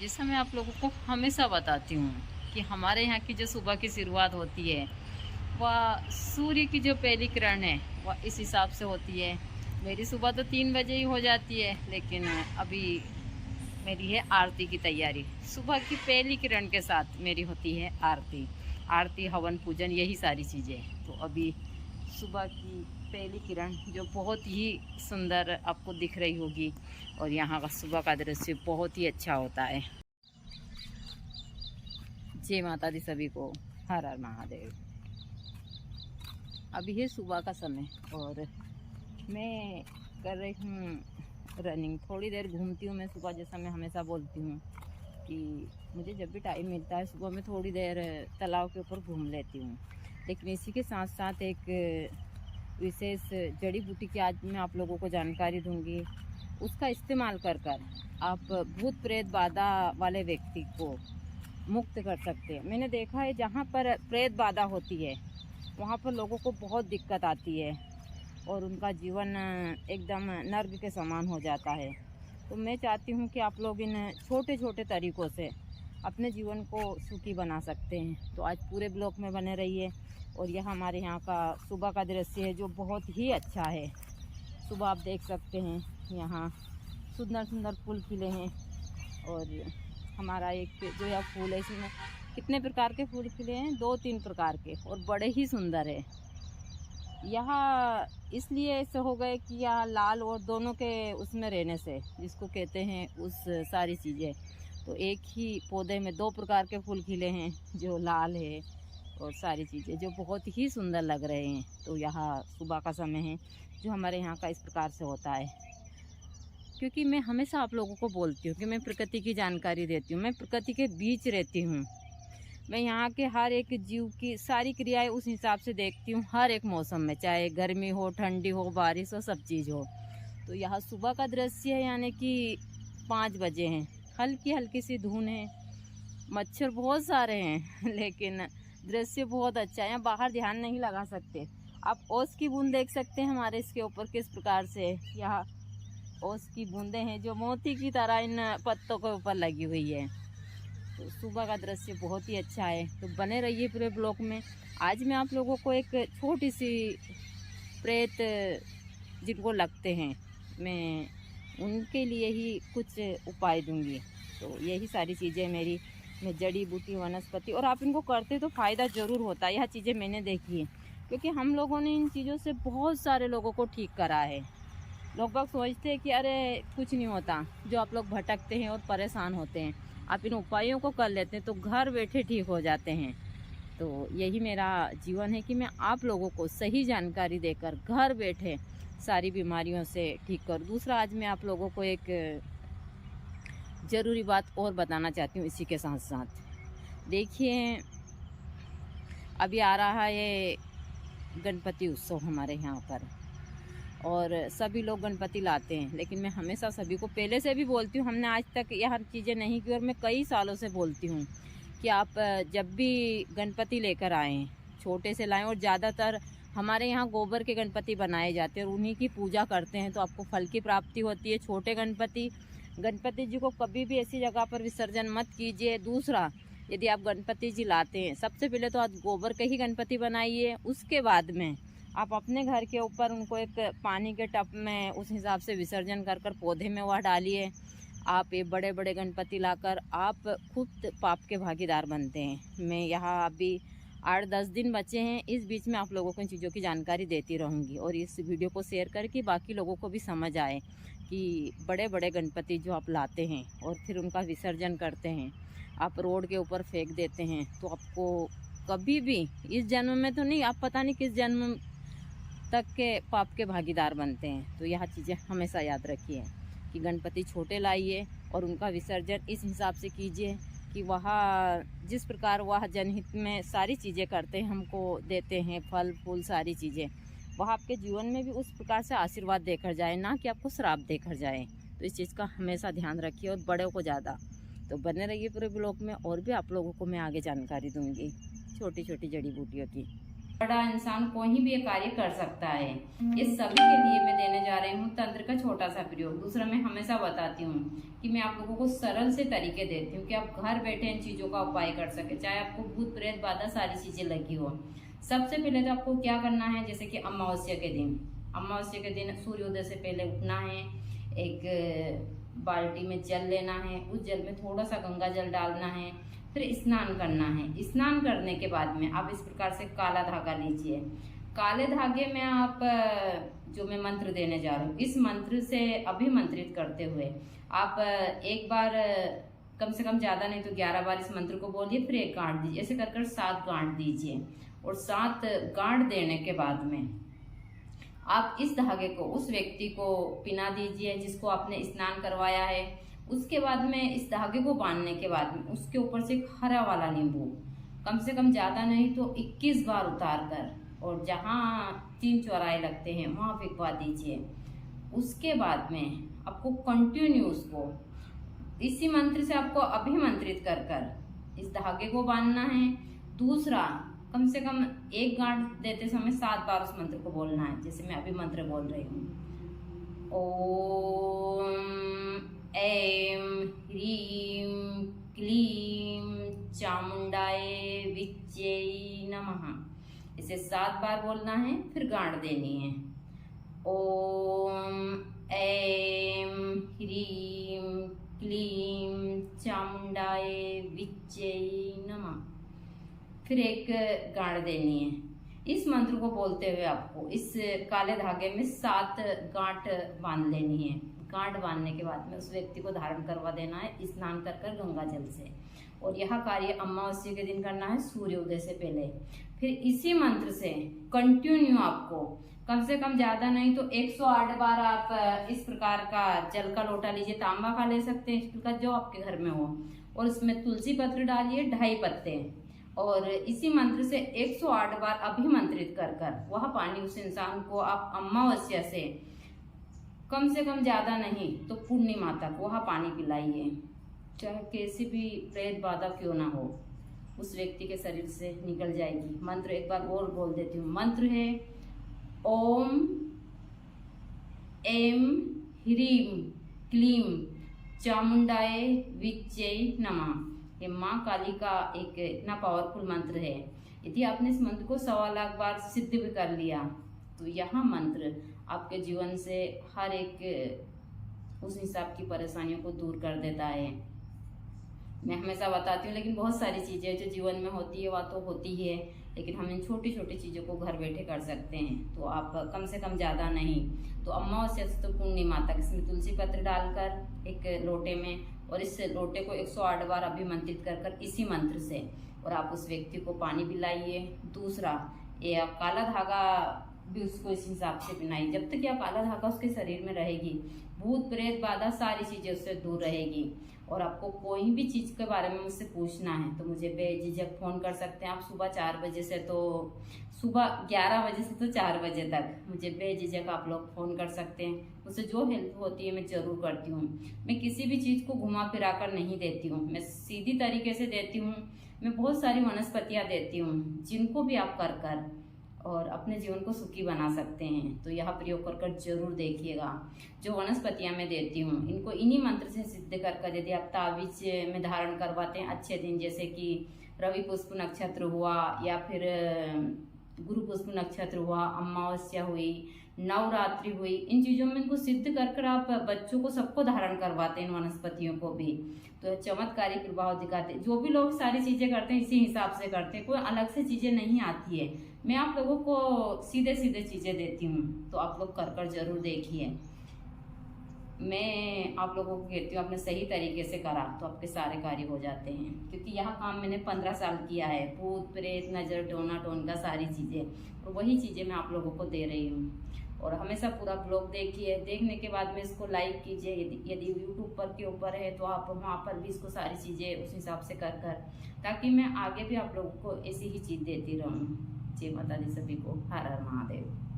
जैसा मैं आप लोगों को हमेशा बताती हूँ कि हमारे यहाँ की जो सुबह की शुरुआत होती है वह सूर्य की जो पहली किरण है वह इस हिसाब से होती है। मेरी सुबह तो 3 बजे ही हो जाती है, लेकिन अभी मेरी है आरती की तैयारी। सुबह की पहली किरण के साथ मेरी होती है आरती। आरती, हवन, पूजन, यही सारी चीज़ें। तो अभी सुबह की पहली किरण जो बहुत ही सुंदर आपको दिख रही होगी, और यहाँ का सुबह का दृश्य बहुत ही अच्छा होता है। जय माता दी सभी को, हर हर महादेव। अभी है सुबह का समय और मैं कर रही हूँ रनिंग। थोड़ी देर घूमती हूँ मैं सुबह, जैसा मैं हमेशा बोलती हूँ कि मुझे जब भी टाइम मिलता है सुबह में थोड़ी देर तालाब के ऊपर घूम लेती हूँ। लेकिन इसी के साथ साथ एक विशेष जड़ी बूटी की आज मैं आप लोगों को जानकारी दूंगी। उसका इस्तेमाल कर कर आप भूत प्रेत बाधा वाले व्यक्ति को मुक्त कर सकते हैं। मैंने देखा है जहाँ पर प्रेत बाधा होती है वहाँ पर लोगों को बहुत दिक्कत आती है और उनका जीवन एकदम नर्क के समान हो जाता है। तो मैं चाहती हूँ कि आप लोग इन छोटे छोटे तरीक़ों से अपने जीवन को सुखी बना सकते हैं। तो आज पूरे ब्लॉग में बने रहिए। और यह हमारे यहाँ का सुबह का दृश्य है जो बहुत ही अच्छा है। सुबह आप देख सकते हैं यहाँ सुंदर सुंदर फूल खिले हैं, और हमारा एक जो यह फूल है इसमें कितने प्रकार के फूल खिले हैं, 2-3 प्रकार के, और बड़े ही सुंदर है। यहाँ इसलिए ऐसे हो गए कि यहाँ लाल और दोनों के उसमें रहने से, जिसको कहते हैं उस सारी चीज़ें, तो एक ही पौधे में 2 प्रकार के फूल खिले हैं, जो लाल है और सारी चीज़ें जो बहुत ही सुंदर लग रहे हैं। तो यहाँ सुबह का समय है जो हमारे यहाँ का इस प्रकार से होता है। क्योंकि मैं हमेशा आप लोगों को बोलती हूँ कि मैं प्रकृति की जानकारी देती हूँ, मैं प्रकृति के बीच रहती हूँ। मैं यहाँ के हर एक जीव की सारी क्रियाएं उस हिसाब से देखती हूँ, हर एक मौसम में, चाहे गर्मी हो, ठंडी हो, बारिश हो, सब चीज़ हो। तो यहाँ सुबह का दृश्य है, यानी कि 5 बजे हैं, हल्की हल्की सी धून है, मच्छर बहुत सारे हैं लेकिन दृश्य बहुत अच्छा है। यहाँ बाहर ध्यान नहीं लगा सकते। आप ओस की बूंद देख सकते हैं हमारे इसके ऊपर किस प्रकार से यहाँ ओस की बूंदें हैं जो मोती की तरह इन पत्तों के ऊपर लगी हुई है। तो सुबह का दृश्य बहुत ही अच्छा है। तो बने रहिए पूरे ब्लॉग में। आज मैं आप लोगों को एक छोटी सी प्रेत जिनको लगते हैं, मैं उनके लिए ही कुछ उपाय दूंगी। तो यही सारी चीज़ें मेरी, मैं जड़ी बूटी, वनस्पति, और आप इनको करते तो फ़ायदा ज़रूर होता है। यह चीज़ें मैंने देखी है क्योंकि हम लोगों ने इन चीज़ों से बहुत सारे लोगों को ठीक करा है। लोग बाग सोचते हैं कि अरे कुछ नहीं होता, जो आप लोग भटकते हैं और परेशान होते हैं, आप इन उपायों को कर लेते हैं तो घर बैठे ठीक हो जाते हैं। तो यही मेरा जीवन है कि मैं आप लोगों को सही जानकारी देकर घर बैठे सारी बीमारियों से ठीक कर। दूसरा, आज मैं आप लोगों को एक ज़रूरी बात और बताना चाहती हूँ इसी के साथ साथ। देखिए, अभी आ रहा है गणपति उत्सव हमारे यहाँ पर, और सभी लोग गणपति लाते हैं, लेकिन मैं हमेशा सभी को पहले से भी बोलती हूँ, हमने आज तक यह चीज़ें नहीं की, और मैं कई सालों से बोलती हूँ कि आप जब भी गणपति लेकर आएँ छोटे से लाएं, और ज़्यादातर हमारे यहाँ गोबर के गणपति बनाए जाते हैं और उन्हीं की पूजा करते हैं, तो आपको फल की प्राप्ति होती है। छोटे गणपति जी को कभी भी ऐसी जगह पर विसर्जन मत कीजिए। दूसरा, यदि आप गणपति जी लाते हैं, सबसे पहले तो आप गोबर के ही गणपति बनाइए, उसके बाद में आप अपने घर के ऊपर उनको एक पानी के टब में उस हिसाब से विसर्जन कर कर पौधे में वह डालिए। आप ये बड़े बड़े गणपति लाकर आप खुद पाप के भागीदार बनते हैं। मैं यहाँ अभी 8-10 दिन बचे हैं, इस बीच में आप लोगों को इन चीज़ों की जानकारी देती रहूँगी, और इस वीडियो को शेयर करके बाकी लोगों को भी समझ आए कि बड़े बड़े गणपति जो आप लाते हैं और फिर उनका विसर्जन करते हैं, आप रोड के ऊपर फेंक देते हैं, तो आपको कभी भी इस जन्म में तो नहीं, आप पता नहीं किस जन्म तक के पाप के भागीदार बनते हैं। तो यह चीज़ें हमेशा याद रखिए कि गणपति छोटे लाइए और उनका विसर्जन इस हिसाब से कीजिए कि वह जिस प्रकार वह जनहित में सारी चीज़ें करते हैं, हमको देते हैं फल फूल सारी चीज़ें, वह आपके जीवन में भी उस प्रकार से आशीर्वाद देकर जाए, ना कि आपको श्राप देकर जाए। तो इस चीज़ का हमेशा ध्यान रखिए, और बड़ों को ज़्यादा। तो बने रहिए पूरे ब्लॉग में, और भी आप लोगों को मैं आगे जानकारी दूँगी छोटी छोटी जड़ी बूटियों की। बड़ा इंसान कोई भी ये कार्य कर सकता है। ये सभी के लिए मैं देने जा रही हूँ तंत्र का छोटा सा प्रयोग। दूसरा, मैं हमेशा बताती हूँ कि मैं आप लोगों को सरल से तरीके देती हूँ कि आप घर बैठे इन चीजों का उपाय कर सके, चाहे आपको भूत प्रेत बाधा सारी चीजें लगी हो। सबसे पहले तो आपको क्या करना है, जैसे कि अमावस्या के दिन सूर्योदय से पहले उठना है, एक बाल्टी में जल लेना है, उस जल में थोड़ा सा गंगा जल डालना है, फिर स्नान करना है। स्नान करने के बाद में आप इस प्रकार से काला धागा लीजिए। काले धागे में आप जो मैं मंत्र देने जा रही हूँ, इस मंत्र से अभिमंत्रित करते हुए आप एक बार, कम से कम ज़्यादा नहीं तो 11 बार इस मंत्र को बोलिए, फिर एक गांठ दीजिए। ऐसे कर 7 गांठ दीजिए और 7 गांठ देने के बाद में आप इस धागे को उस व्यक्ति को पिना दीजिए जिसको आपने स्नान करवाया है। उसके बाद में इस धागे को बांधने के बाद में उसके ऊपर से एक हरा वाला नींबू, कम से कम ज़्यादा नहीं तो 21 बार उतार कर, और जहाँ 3 चौराहे लगते हैं वहाँ फेंकवा दीजिए। उसके बाद में आपको कंटिन्यू उसको इसी मंत्र से आपको अभिमंत्रित कर कर इस धागे को बांधना है। दूसरा, कम से कम एक गांठ देते समय 7 बार उस मंत्र को बोलना है, जैसे मैं अभी मंत्र बोल रही हूँ। ओम ऐं ह्रीं क्लीं चामुंडाय विच्चे नमः। इसे 7 बार बोलना है, फिर गांठ देनी है। ओम ऐं ह्रीं क्लीं चामुंडाय विच्चे नमः, फिर एक गांठ देनी है। इस मंत्र को बोलते हुए आपको इस काले धागे में 7 गांठ बांध लेनी है। गांठ बांधने के बाद में उस व्यक्ति को धारण करवा देना है स्नान कर कर गंगा जल से, और यह कार्य अमावस्या के दिन करना है सूर्योदय से पहले। फिर इसी मंत्र से कंटिन्यू आपको कम से कम ज्यादा नहीं तो 108 बार आप इस प्रकार का जल का लोटा लीजिए, तांबा का ले सकते हैं, इस प्रकार जो आपके घर में हो, और इसमें तुलसी पत्र डालिए 2.5 पत्ते, और इसी मंत्र से 108 बार अभिमंत्रित कर कर वह पानी उस इंसान को आप अमावस्या से कम से कम ज्यादा नहीं तो पूर्णिमा तक वह पानी पिलाइए। चाहे कैसी भी प्रेत बाधा क्यों ना हो, उस व्यक्ति के शरीर से निकल जाएगी। मंत्र एक बार और बोल देती हूँ। मंत्र है ओम ऐं ह्रीं क्लीं चामुंडाय विच्चे नमः। ये माँ काली का एक इतना पावरफुल मंत्र है। यदि आपने इस मंत्र को 1.25 लाख बार सिद्ध भी कर लिया तो यह मंत्र आपके जीवन से हर एक उस हिसाब की परेशानियों को दूर कर देता है। मैं हमेशा बताती हूँ, लेकिन बहुत सारी चीज़ें जो जीवन में होती है वह तो होती ही है, लेकिन हम इन छोटी छोटी चीज़ों को घर बैठे कर सकते हैं। तो आप कम से कम ज़्यादा नहीं तो अमावस्या से तो पूर्णिमा तक इसमें तुलसी पत्र डालकर एक लोटे में, और इस लोटे को 108 बार अभिमंत्रित कर कर इसी मंत्र से, और आप उस व्यक्ति को पानी पिलाइए। दूसरा, ये काला धागा भी उसको इस हिसाब से पहनाइए। जब तक यह काला धागा उसके शरीर में रहेगी, भूत प्रेत बाधा सारी चीज़ें उससे दूर रहेगी। और आपको कोई भी चीज़ के बारे में मुझसे पूछना है तो मुझे बेझिझक फ़ोन कर सकते हैं आप। सुबह 4 बजे से तो सुबह 11 बजे से तो 4 बजे तक मुझे बेझिझक आप लोग फ़ोन कर सकते हैं। मुझसे जो हेल्प होती है मैं ज़रूर करती हूँ। मैं किसी भी चीज़ को घुमा फिरा कर नहीं देती हूँ, मैं सीधी तरीके से देती हूँ। मैं बहुत सारी वनस्पतियाँ देती हूँ जिनको भी आप कर कर और अपने जीवन को सुखी बना सकते हैं। तो यह प्रयोग कर कर जरूर देखिएगा। जो वनस्पतियाँ मैं देती हूँ इनको इन्हीं मंत्र से सिद्ध कर कर यदि आप ताबीज में धारण करवाते हैं अच्छे दिन, जैसे कि रवि पुष्प नक्षत्र हुआ या फिर गुरु पुष्प नक्षत्र हुआ, अमावस्या हुई, नवरात्रि हुई, इन चीज़ों में इनको सिद्ध कर कर आप बच्चों को सबको धारण करवाते हैं, वनस्पतियों को भी। तो चमत्कारी प्रभाव दिखाते हैं। जो भी लोग सारी चीज़ें करते हैं इसी हिसाब से करते हैं, कोई अलग से चीज़ें नहीं आती है। मैं आप लोगों को सीधे सीधे चीज़ें देती हूँ, तो आप लोग कर कर जरूर देखिए। मैं आप लोगों को कहती हूँ आपने सही तरीके से करा तो आपके सारे कार्य हो जाते हैं, क्योंकि यह काम मैंने 15 साल किया है। भूत प्रेत नज़र टोना टोनका सारी चीज़ें, तो वही चीज़ें मैं आप लोगों को दे रही हूँ। और हमेशा पूरा ब्लॉग देखिए, देखने के बाद में इसको लाइक कीजिए। यदि यूट्यूब पर के ऊपर है तो आप वहाँ पर भी इसको सारी चीज़ें उस हिसाब से कर कर, ताकि मैं आगे भी आप लोगों को ऐसी ही चीज़ देती रहूँ। जय माता दी सभी को। हर हर महादेव।